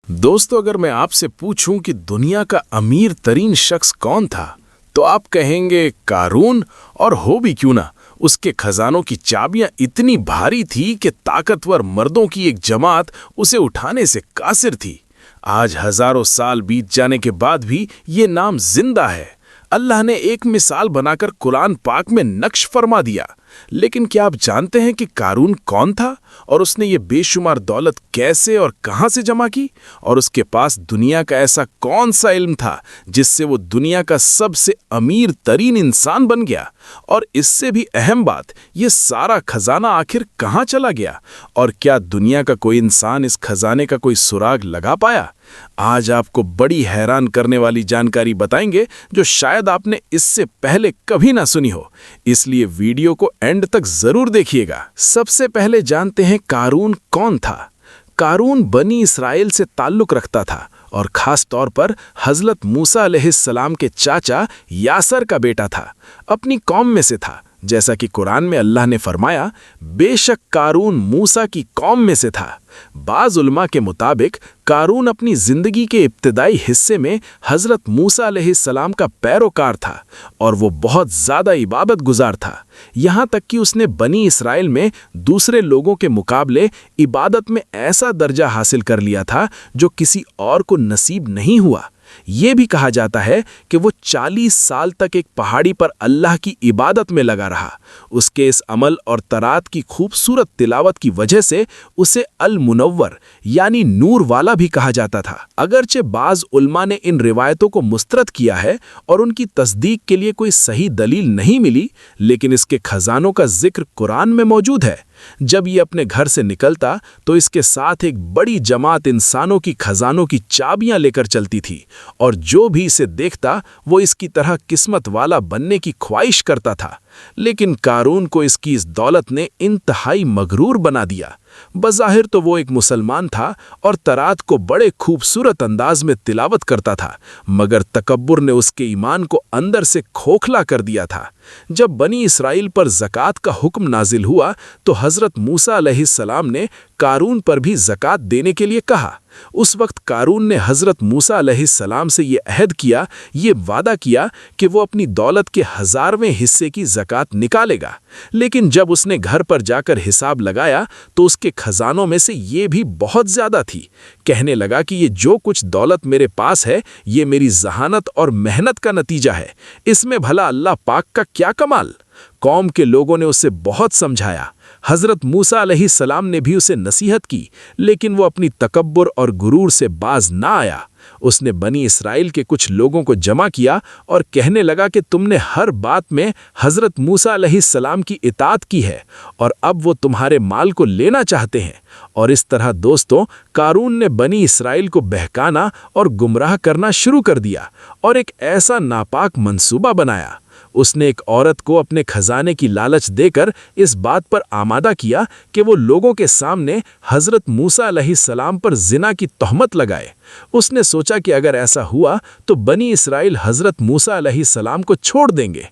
दोस्तों, अगर मैं आपसे पूछूं कि दुनिया का अमीर तरीन शख्स कौन था तो आप कहेंगे कारून। और हो भी क्यों ना, उसके खजानों की चाबियां इतनी भारी थी कि ताकतवर मर्दों की एक जमात उसे उठाने से कासिर थी। आज हजारों साल बीत जाने के बाद भी ये नाम जिंदा है। अल्लाह ने एक मिसाल बनाकर कुरान पाक में नक्श फरमा दिया। लेकिन क्या आप जानते हैं कि कारून कौन था और उसने ये बेशुमार दौलत कैसे और कहां से जमा की? और उसके पास दुनिया का ऐसा कौन सा इल्म था जिससे वो दुनिया का सबसे अमीर तरीन इंसान बन गया? और इससे भी अहम बात, ये सारा खजाना आखिर कहां चला गया? और क्या दुनिया का कोई इंसान इस खजाने का कोई सुराग लगा पाया? आज आपको बड़ी हैरान करने वाली जानकारी बताएंगे जो शायद आपने इससे पहले कभी ना सुनी हो। इसलिए वीडियो को एंड तक जरूर देखिएगा। सबसे पहले जानते हैं कारून कौन था। कारून बनी इसराइल से ताल्लुक रखता था और खास तौर पर हजरत मूसा अलैहिस्सलाम के चाचा यासर का बेटा था। अपनी कौम में से था, जैसा कि कुरान में अल्लाह ने फरमाया, बेशक कारून मूसा की कौम में से था। बाज़ उलमा के मुताबिक कारून अपनी जिंदगी के इब्तिदाई हिस्से में हजरत मूसा अलैहिस्सलाम का पैरोकार था और वो बहुत ज़्यादा इबादत गुजार था। यहाँ तक कि उसने बनी इसराइल में दूसरे लोगों के मुकाबले इबादत में ऐसा दर्जा हासिल कर लिया था जो किसी और को नसीब नहीं हुआ। ये भी कहा जाता है कि वो 40 साल तक एक पहाड़ी पर अल्लाह की इबादत में लगा रहा। उसके इस अमल और तरात की खूबसूरत तिलावत की वजह से उसे अल मुनव्वर यानी नूर वाला भी कहा जाता था। अगरचे बाज़ उल्मा ने इन रिवायतों को मुस्तरद किया है और उनकी तस्दीक के लिए कोई सही दलील नहीं मिली, लेकिन इसके खजानों का जिक्र कुरान में मौजूद है। जब ये अपने घर से निकलता तो इसके साथ एक बड़ी जमात इंसानों की खजानों की चाबियां लेकर चलती थी और जो भी इसे देखता वो इसकी तरह किस्मत वाला बनने की ख्वाहिश करता था। लेकिन कारून को इसकी इस दौलत ने इंतहाई मगरूर बना दिया। बज़ाहिर तो वो एक मुसलमान था और तरात को बड़े खूबसूरत अंदाज में तिलावत करता था, मगर तकब्बुर ने उसके ईमान को अंदर से खोखला कर दिया था। जब बनी इसराइल पर ज़कात का हुक्म नाजिल हुआ तो हज़रत मूसा अलैहिस्सलाम ने कारून पर भी ज़कात देने के लिए कहा। उस वक्त कारून ने हज़रत मूसा अलैहिस्सलाम से ये अहद किया, ये वादा किया कि वो अपनी दौलत के 1000वें हिस्से की ज़कात निकालेगा। लेकिन जब उसने घर पर जाकर हिसाब लगाया तो उसके खजानों में से ये भी बहुत ज़्यादा थी। कहने लगा कि ये जो कुछ दौलत मेरे पास है ये मेरी जहानत और मेहनत का नतीजा है, इसमें भला अल्लाह पाक का क्या कमाल। कौम के लोगों ने उसे बहुत समझाया। हज़रत मूसा अलैहिस्सलाम ने भी उसे नसीहत की, लेकिन वो अपनी तकब्बुर और गुरूर से बाज ना आया। उसने बनी इसराइल के कुछ लोगों को जमा किया और कहने लगा कि तुमने हर बात में हज़रत मूसा अलैहिस्सलाम की इताअत की है और अब वो तुम्हारे माल को लेना चाहते हैं। और इस तरह दोस्तों, कारून ने बनी इसराइल को बहकाना और गुमराह करना शुरू कर दिया और एक ऐसा नापाक मंसूबा बनाया। उसने एक औरत को अपने खजाने की लालच देकर इस बात पर आमादा किया कि वो लोगों के सामने हज़रत मूसा अलैहिस्सलाम पर जिना की तोहमत लगाए। उसने सोचा कि अगर ऐसा हुआ तो बनी इसराइल हज़रत मूसा अलैहिस्सलाम को छोड़ देंगे।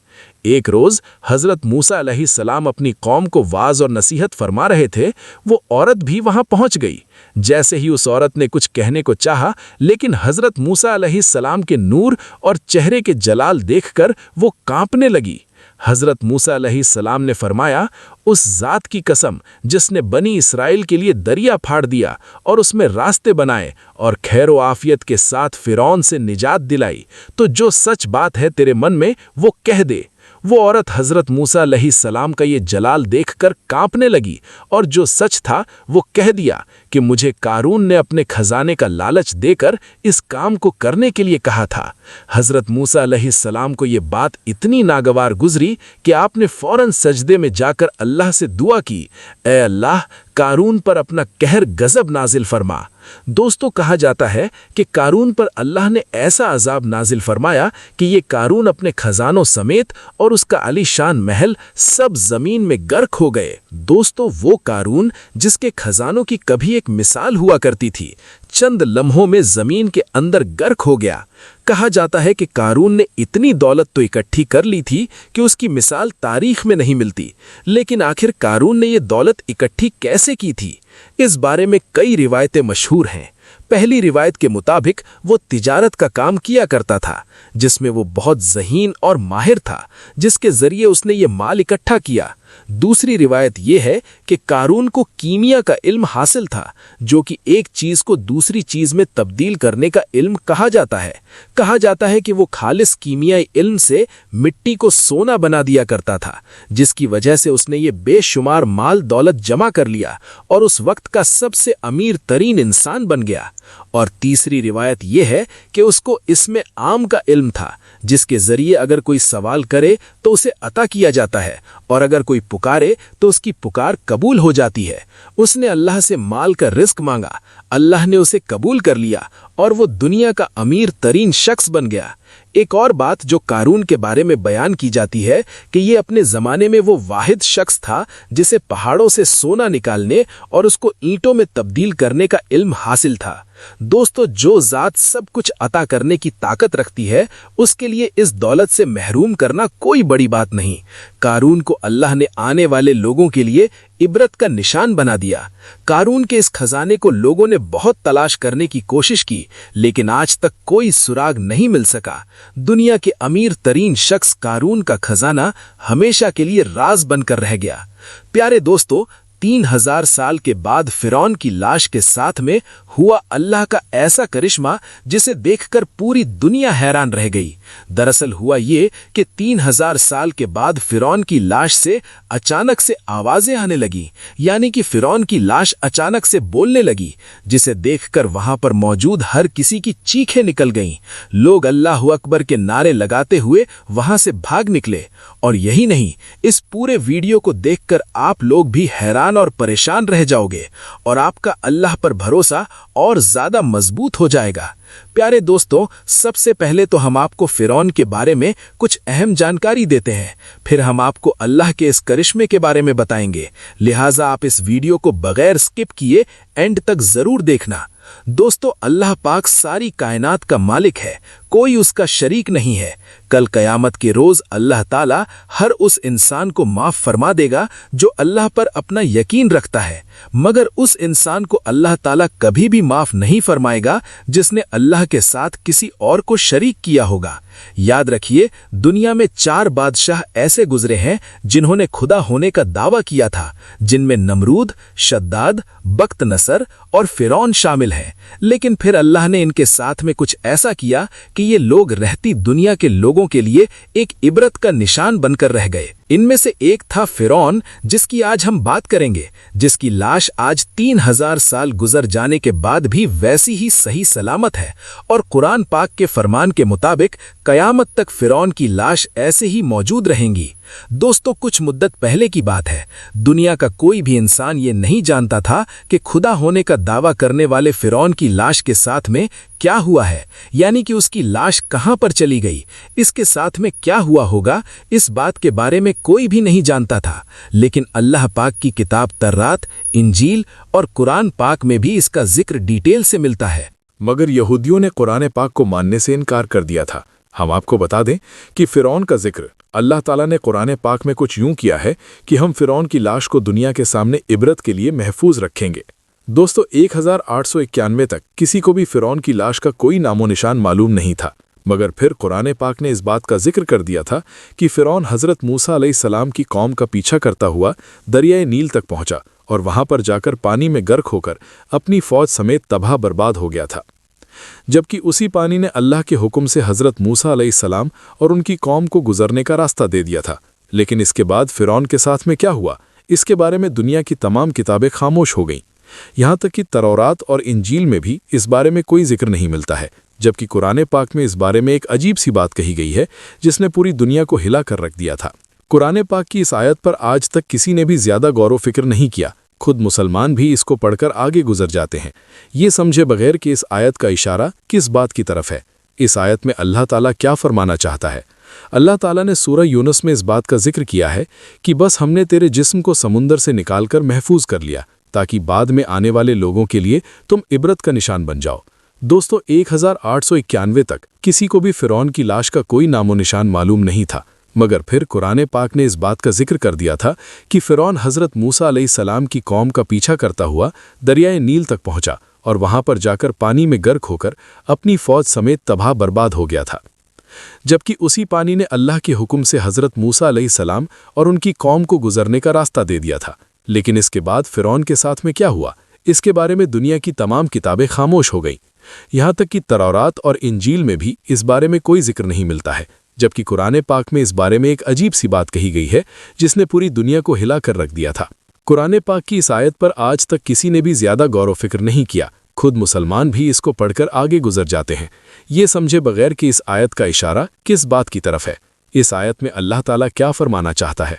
एक रोज़ हज़रत मूसा अलैहिस्सलाम अपनी कौम को वाज और नसीहत फरमा रहे थे, वो औरत भी वहां पहुंच गई। जैसे ही उस औरत ने कुछ कहने को चाहा, लेकिन हज़रत मूसा अलैहिस्सलाम के नूर और चेहरे के जलाल देखकर वो कांपने लगी। हज़रत मूसा अलैहिस्सलाम ने फरमाया, उस ज़ात की कसम जिसने बनी इसराइल के लिए दरिया फाड़ दिया और उसमें रास्ते बनाए और खैर व आफियत के साथ फ़िरौन से निजात दिलाई, तो जो सच बात है तेरे मन में वो कह दे। वो औरत हज़रत मूसा अलैहिस्सलाम का ये जलाल देखकर कांपने लगी और जो सच था वो कह दिया कि मुझे कारून ने अपने खजाने का लालच देकर इस काम को करने के लिए कहा था। हज़रत मूसा अलैहिस्सलाम को ये बात इतनी नागवार गुजरी कि आपने फ़ौरन सजदे में जाकर अल्लाह से दुआ की, ऐ अल्लाह, कारून पर अपना कहर गज़ब नाजिल फरमा। दोस्तों, कहा जाता है कि कारून पर अल्लाह ने ऐसा अजाब नाजिल फरमाया कि ये कारून अपने खजानों समेत और उसका आलीशान महल सब जमीन में गर्क हो गए। दोस्तों, वो कारून जिसके खजानों की कभी एक मिसाल हुआ करती थी, चंद लम्हों में जमीन के अंदर गर्क हो गया। कहा जाता है कि कारून ने इतनी दौलत तो इकट्ठी कर ली थी कि उसकी मिसाल तारीख में नहीं मिलती, लेकिन आखिर कारून ने ये दौलत इकट्ठी कैसे की थी, इस बारे में कई रिवायतें मशहूर हैं। पहली रिवायत के मुताबिक वो तिजारत का काम किया करता था, जिसमें वो बहुत ज़हीन और माहिर था, जिसके ज़रिए उसने ये माल इकट्ठा किया। दूसरी रिवायत ये है कि कारून को कीमिया का इल्म हासिल था, जो कि एक चीज़ को दूसरी चीज़ में तब्दील करने का इल्म कहा जाता है। कहा जाता है कि वो खालिस कीमियाई इल्म से मिट्टी को सोना बना दिया करता था, जिसकी वजह से उसने ये बेशुमार माल दौलत जमा कर लिया और उस वक्त का सबसे अमीर तरीन इंसान बन गया। और तीसरी रिवायत यह है कि उसको इसमें आम का इल्म था, जिसके जरिए अगर कोई सवाल करे तो उसे अता किया जाता है और अगर कोई पुकारे तो उसकी पुकार कबूल हो जाती है। उसने अल्लाह से माल का रिस्क मांगा, अल्लाह ने उसे कबूल कर लिया और वो दुनिया का अमीर तरीन शख्स बन गया। एक और बात जो कारून के बारे में बयान की जाती है कि ये अपने ज़माने में वो वाहिद शख्स था जिसे पहाड़ों से सोना निकालने और उसको ईंटों में तब्दील करने का इल्म हासिल था। दोस्तों, जो ज़ात सब कुछ अता करने की ताकत रखती है, उसके लिए इस दौलत से महरूम करना कोई बड़ी बात नहीं। कारून को अल्लाह ने आने वाले लोगों के लिए इबरत का निशान बना दिया। कारून के इस खजाने को लोगों ने बहुत तलाश करने की कोशिश की, लेकिन आज तक कोई सुराग नहीं मिल सका। दुनिया के अमीर तरीन शख्स कारून का खजाना हमेशा के लिए राज बनकर रह गया। प्यारे दोस्तों, 3000 साल के बाद फिरौन की लाश के साथ में हुआ अल्लाह का ऐसा करिश्मा जिसे देखकर पूरी दुनिया हैरान रह गई। दरअसल हुआ ये कि 3000 साल के बाद फिरौन की लाश से अचानक से आवाजें आने लगी, यानी कि फिरौन की लाश अचानक से बोलने लगी, जिसे देखकर वहां पर मौजूद हर किसी की चीखें निकल गईं। लोग अल्लाह अकबर के नारे लगाते हुए वहां से भाग निकले। और यही नहीं, इस पूरे वीडियो को देखकर आप लोग भी हैरान और परेशान रह जाओगे और आपका अल्लाह पर भरोसा और ज्यादा मजबूत हो जाएगा। प्यारे दोस्तों, सबसे पहले तो हम आपको फिरौन के बारे में कुछ अहम जानकारी देते हैं, फिर हम आपको अल्लाह के इस करिश्मे के बारे में बताएंगे। लिहाजा आप इस वीडियो को बगैर स्किप किए एंड तक जरूर देखना। दोस्तों, अल्लाह पाक सारी कायनात का मालिक है, कोई उसका शरीक नहीं है। कल कयामत के रोज अल्लाह ताला हर उस इंसान को माफ फरमा देगा जो अल्लाह पर अपना यकीन रखता है, मगर उस इंसान को अल्लाह ताला कभी भी माफ नहीं फरमाएगा जिसने अल्लाह के साथ किसी और को शरीक किया होगा। याद रखिए, दुनिया में 4 बादशाह ऐसे गुजरे हैं जिन्होंने खुदा होने का दावा किया था, जिनमें नमरूद, शद्दाद, बख्त नसर और फिरौन शामिल हैं। लेकिन फिर अल्लाह ने इनके साथ में कुछ ऐसा किया कि ये लोग रहती दुनिया के लोगों के लिए एक इबरत का निशान बनकर रह गए। इनमें से एक था फिरौन, जिसकी आज हम बात करेंगे, जिसकी लाश आज 3000 साल गुजर जाने के बाद भी वैसी ही सही सलामत है और कुरान पाक के फरमान के मुताबिक कयामत तक फिरौन की लाश ऐसे ही मौजूद रहेंगी। दोस्तों, कुछ मुद्दत पहले की बात है, दुनिया का कोई भी इंसान ये नहीं जानता था कि खुदा होने का दावा करने वाले फिरौन की लाश के साथ में क्या हुआ है, यानी कि उसकी लाश कहां पर चली गई, इसके साथ में क्या हुआ होगा, इस बात के बारे में कोई भी नहीं जानता था। लेकिन अल्लाह पाक की किताब तर्रात, इंजील और कुरान पाक में भी इसका जिक्र डिटेल से मिलता है। मगर यहूदियों ने कुरान पाक को मानने से इनकार कर दिया था। हम आपको बता दें कि फिरौन का जिक्र अल्लाह ताला ने कुरान पाक में कुछ यूं किया है कि हम फिरौन की लाश को दुनिया के सामने इबरत के लिए महफूज रखेंगे। दोस्तों, 1891 तक किसी को भी फिरौन की लाश का कोई नामो निशान मालूम नहीं था, मगर फिर कुरान पाक ने इस बात का जिक्र कर दिया था कि फिरौन हजरत मूसा अलैहिस्सलाम की कौम का पीछा करता हुआ दरियाए नील तक पहुंचा और वहां पर जाकर पानी में गर्क होकर अपनी फौज समेत तबाह बर्बाद हो गया था। जबकि उसी पानी ने अल्लाह के हुक्म से हजरत मूसा अलैहिस्सलाम और उनकी कौम को गुजरने का रास्ता दे दिया था। लेकिन इसके बाद फिरौन के साथ में क्या हुआ, इसके बारे में दुनिया की तमाम किताबें खामोश हो गईं। यहाँ तक कि तौरात और इंजील में भी इस बारे में कोई जिक्र नहीं मिलता है, जबकि कुरान पाक में इस बारे में एक अजीब सी बात कही गई है जिसने पूरी दुनिया को हिला कर रख दिया था। कुरान पाक की इस आयत पर आज तक किसी ने भी ज्यादा गौर फिक्र नहीं किया। खुद मुसलमान भी इसको पढ़कर आगे गुजर जाते हैं, ये समझे बगैर कि इस आयत का इशारा किस बात की तरफ है। इस आयत में अल्लाह ताला क्या फरमाना चाहता है। अल्लाह ताला ने सूरह यूनुस में इस बात का जिक्र किया है कि बस हमने तेरे जिस्म को समुंदर से निकालकर महफूज कर लिया ताकि बाद में आने वाले लोगों के लिए तुम इबरत का निशान बन जाओ। दोस्तों, 1891 तक किसी को भी फिरौन की लाश का कोई नामो निशान मालूम नहीं था, मगर फिर कुरान पाक ने इस बात का जिक्र कर दिया था कि फिरौन हजरत मूसा अलैहिस्सलाम की कौम का पीछा करता हुआ दरियाए नील तक पहुंचा اور वहां पर जाकर पानी में गर्क होकर अपनी फौज समेत तबाह बर्बाद हो गया था। जबकि उसी पानी ने अल्लाह के हुक्म से हज़रत मूसा अलैहिस्सलाम और उनकी कौम को गुजरने का रास्ता दे दिया था। लेकिन इसके बाद फ़िरौन के साथ में क्या हुआ, इसके बारे में दुनिया की तमाम किताबें खामोश हो गईं। यहाँ तक कि तौरात और इंजील में भी इस बारे में कोई जिक्र नहीं मिलता है, जबकि कुरान पाक में इस बारे में एक अजीब सी बात कही गई है जिसने पूरी दुनिया को हिला कर रख दिया था। कुरान पाक की इस आयत पर आज तक किसी ने भी ज़्यादा गौर व फिक्र नहीं किया। खुद मुसलमान भी इसको पढ़कर आगे गुजर जाते हैं, ये समझे बगैर कि इस आयत का इशारा किस बात की तरफ है। इस आयत में अल्लाह ताला क्या फरमाना चाहता है।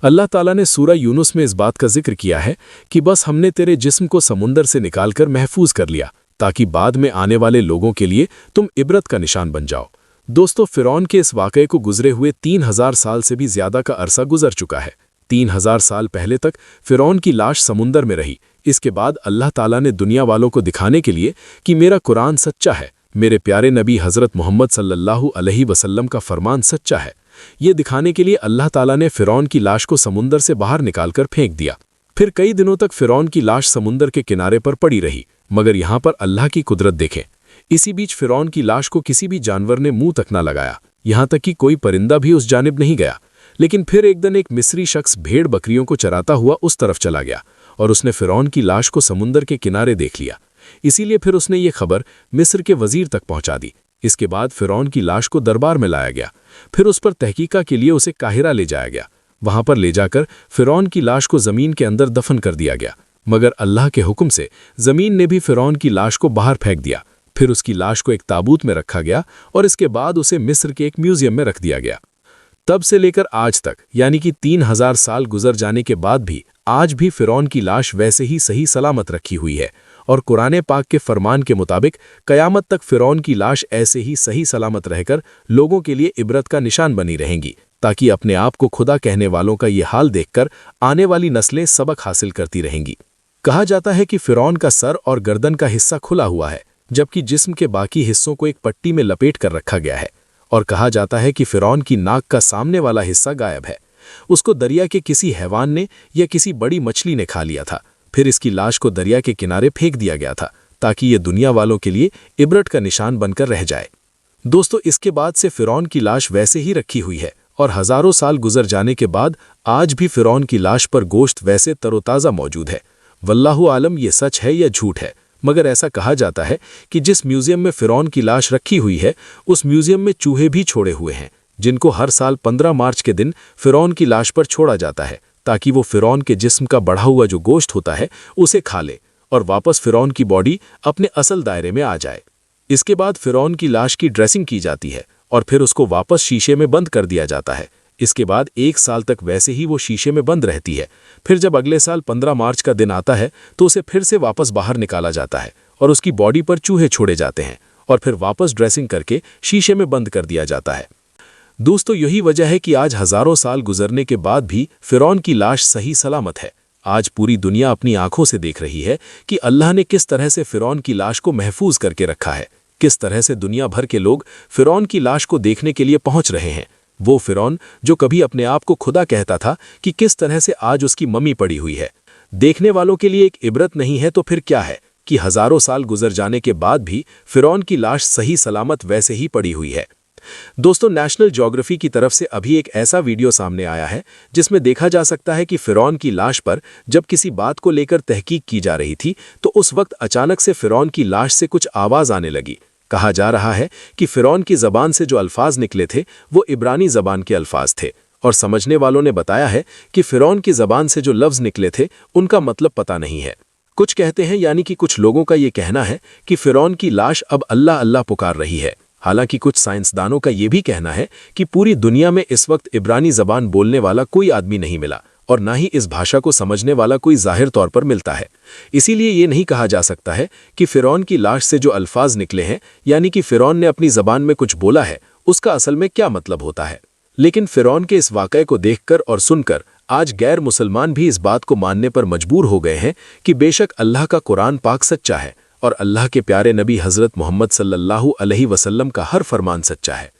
अल्लाह ताला ने सूरा यूनुस में इस बात का जिक्र किया है कि बस हमने तेरे जिस्म को समुंदर से निकालकर महफूज कर लिया ताकि बाद में आने वाले लोगों के लिए तुम इबरत का निशान बन जाओ। दोस्तों, फ़िरौन के इस वाक़ये को गुजरे हुए 3000 साल से भी ज़्यादा का अरसा गुजर चुका है। 3000 साल पहले तक फ़िरौन की लाश समुंदर में रही। इसके बाद अल्लाह ताला ने दुनिया वालों को दिखाने के लिए कि मेरा कुरान सच्चा है, मेरे प्यारे नबी हज़रत मोहम्मद सल्लल्लाहु अलैहि वसल्लम का फरमान सच्चा है, ये दिखाने के लिए अल्लाह ताला ने फ़िरौन की लाश को समुंदर से बाहर निकालकर फेंक दिया। फिर कई दिनों तक फ़िरौन की लाश समुंदर के किनारे पर पड़ी रही, मगर यहाँ पर अल्लाह की कुदरत देखें। इसी बीच फ़िरौन की लाश को किसी भी जानवर ने मुंह तक न लगाया, यहाँ तक कि कोई परिंदा भी उस जानिब नहीं गया। लेकिन फिर एक दिन एक मिस्री शख्स भेड़ बकरियों को चराता हुआ उस तरफ चला गया और उसने फ़िरौन की लाश को समुंदर के किनारे देख लिया। इसीलिए फिर उसने ये खबर मिस्र के वजीर तक पहुंचा दी। इसके बाद फ़िरौन की लाश को दरबार में लाया गया। फिर उस पर तहकीका के लिए उसे काहिरा ले जाया गया। वहां पर ले जाकर फ़िरौन की लाश को ज़मीन के अंदर दफन कर दिया गया, मगर अल्लाह के हुक्म से ज़मीन ने भी फ़िरौन की लाश को बाहर फेंक दिया। फिर उसकी लाश को एक ताबूत में रखा गया और इसके बाद उसे मिस्र के एक म्यूजियम में रख दिया गया। तब से लेकर आज तक यानी कि 3000 साल गुजर जाने के बाद भी आज भी फ़िरौन की लाश वैसे ही सही सलामत रखी हुई है और कुरान पाक के फरमान के मुताबिक क़यामत तक फ़िरौन की लाश ऐसे ही सही सलामत रहकर लोगों के लिए इबरत का निशान बनी रहेंगी, ताकि अपने आप को खुदा कहने वालों का ये हाल देखकर आने वाली नस्लें सबक हासिल करती रहेंगी। कहा जाता है कि फ़िरौन का सर और गर्दन का हिस्सा खुला हुआ है, जबकि जिस्म के बाकी हिस्सों को एक पट्टी में लपेट कर रखा गया है। और कहा जाता है कि फ़िरौन की नाक का सामने वाला हिस्सा गायब है, उसको दरिया के किसी हैवान ने या किसी बड़ी मछली ने खा लिया था। फिर इसकी लाश को दरिया के किनारे फेंक दिया गया था ताकि ये दुनिया वालों के लिए इबरत का निशान बनकर रह जाए। दोस्तों, इसके बाद से फ़िरौन की लाश वैसे ही रखी हुई है और हज़ारों साल गुजर जाने के बाद आज भी फ़िरौन की लाश पर गोश्त वैसे तरोताज़ा मौजूद है। वल्लाहु आलम ये सच है या झूठ है, मगर ऐसा कहा जाता है कि जिस म्यूज़ियम में फ़िरौन की लाश रखी हुई है उस म्यूज़ियम में चूहे भी छोड़े हुए हैं, जिनको हर साल 15 मार्च के दिन फ़िरौन की लाश पर छोड़ा जाता है ताकि वो फ़िरौन के जिस्म का बढ़ा हुआ जो गोश्त होता है उसे खा ले और वापस फ़िरौन की बॉडी अपने असल दायरे में आ जाए। इसके बाद फ़िरौन की लाश की ड्रेसिंग की जाती है और फिर उसको वापस शीशे में बंद कर दिया जाता है। इसके बाद 1 साल तक वैसे ही वो शीशे में बंद रहती है। फिर जब अगले साल 15 मार्च का दिन आता है तो उसे फिर से वापस बाहर निकाला जाता है और उसकी बॉडी पर चूहे छोड़े जाते हैं और फिर वापस ड्रेसिंग करके शीशे में बंद कर दिया जाता है। दोस्तों, यही वजह है कि आज हज़ारों साल गुजरने के बाद भी फ़िरौन की लाश सही सलामत है। आज पूरी दुनिया अपनी आंखों से देख रही है कि अल्लाह ने किस तरह से फ़िरौन की लाश को महफूज करके रखा है, किस तरह से दुनिया भर के लोग फ़िरौन की लाश को देखने के लिए पहुंच रहे हैं। वो फ़िरौन जो कभी अपने आप को खुदा कहता था कि किस तरह से आज उसकी मम्मी पड़ी हुई है। देखने वालों के लिए एक इबरत नहीं है तो फिर क्या है कि हज़ारों साल गुजर जाने के बाद भी फ़िरौन की लाश सही सलामत वैसे ही पड़ी हुई है। दोस्तों, नेशनल ज्योग्राफी की तरफ से अभी एक ऐसा वीडियो सामने आया है जिसमें देखा जा सकता है कि फ़िरौन की लाश पर जब किसी बात को लेकर तहकीक की जा रही थी तो उस वक्त अचानक से फ़िरौन की लाश से कुछ आवाज़ आने लगी। कहा जा रहा है कि फ़िरौन की ज़बान से जो अल्फाज निकले थे वो इब्रानी ज़बान के अल्फाज थे और समझने वालों ने बताया है कि फ़िरौन की ज़बान से जो लफ्ज़ निकले थे उनका मतलब पता नहीं है। कुछ कहते हैं यानी कि कुछ लोगों का ये कहना है कि फ़िरौन की लाश अब अल्लाह अल्लाह पुकार रही है। हालांकि कुछ साइंसदानों का ये भी कहना है कि पूरी दुनिया में इस वक्त इब्रानी ज़बान बोलने वाला कोई आदमी नहीं मिला और ना ही इस भाषा को समझने वाला कोई ज़ाहिर तौर पर मिलता है। इसीलिए ये नहीं कहा जा सकता है कि फ़िरौन की लाश से जो अल्फाज निकले हैं यानी कि फ़िरौन ने अपनी ज़बान में कुछ बोला है उसका असल में क्या मतलब होता है। लेकिन फ़िरौन के इस वाक़ये को देखकर और सुनकर आज गैर मुसलमान भी इस बात को मानने पर मजबूर हो गए हैं कि बेशक अल्लाह का कुरान पाक सच्चा है और अल्लाह के प्यारे नबी हज़रत मोहम्मद सल्लल्लाहु अलैहि वसल्लम का हर फरमान सच्चा है।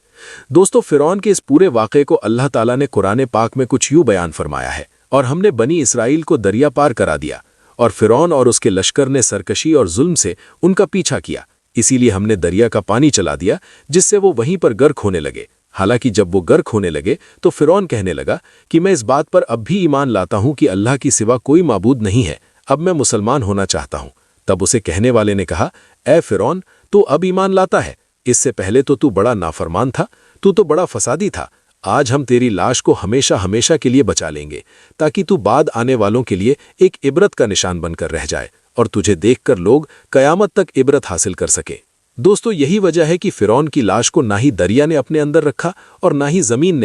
दोस्तों, फ़िरौन के इस पूरे वाक़े को अल्लाह ताला ने कुरान पाक में कुछ यूँ बयान फरमाया है, और हमने बनी इसराइल को दरिया पार करा दिया اور فرعون اور اس کے لشکر نے سرکشی اور ظلم سے ان کا پیچھا کیا، اسی لیے ہم نے دریا کا پانی چلا دیا جس سے وہ وہیں پر غرق ہونے لگے۔ حالانکہ جب وہ غرق ہونے لگے تو فرعون کہنے لگا کہ میں اس بات پر اب بھی ایمان لاتا ہوں کہ اللہ کی سوا کوئی معبود نہیں ہے، اب میں مسلمان ہونا چاہتا ہوں۔ تب اسے کہنے والے نے کہا، اے فرعون، تو اب ایمان لاتا ہے؟ اس سے پہلے تو بڑا نافرمان تھا، تو بڑا فسادی تھا۔ آج ہم تیری لاش کو ہمیشہ ہمیشہ کے لیے بچا لیں گے تاکہ تو بعد آنے والوں کے لیے ایک عبرت کا نشان بن کر رہ جائے اور تجھے دیکھ کر لوگ قیامت تک عبرت حاصل کر سکیں۔ دوستو، یہی وجہ ہے کہ فرعون کی لاش کو نہ ہی دریا نے اپنے اندر رکھا اور نہ ہی زمین نے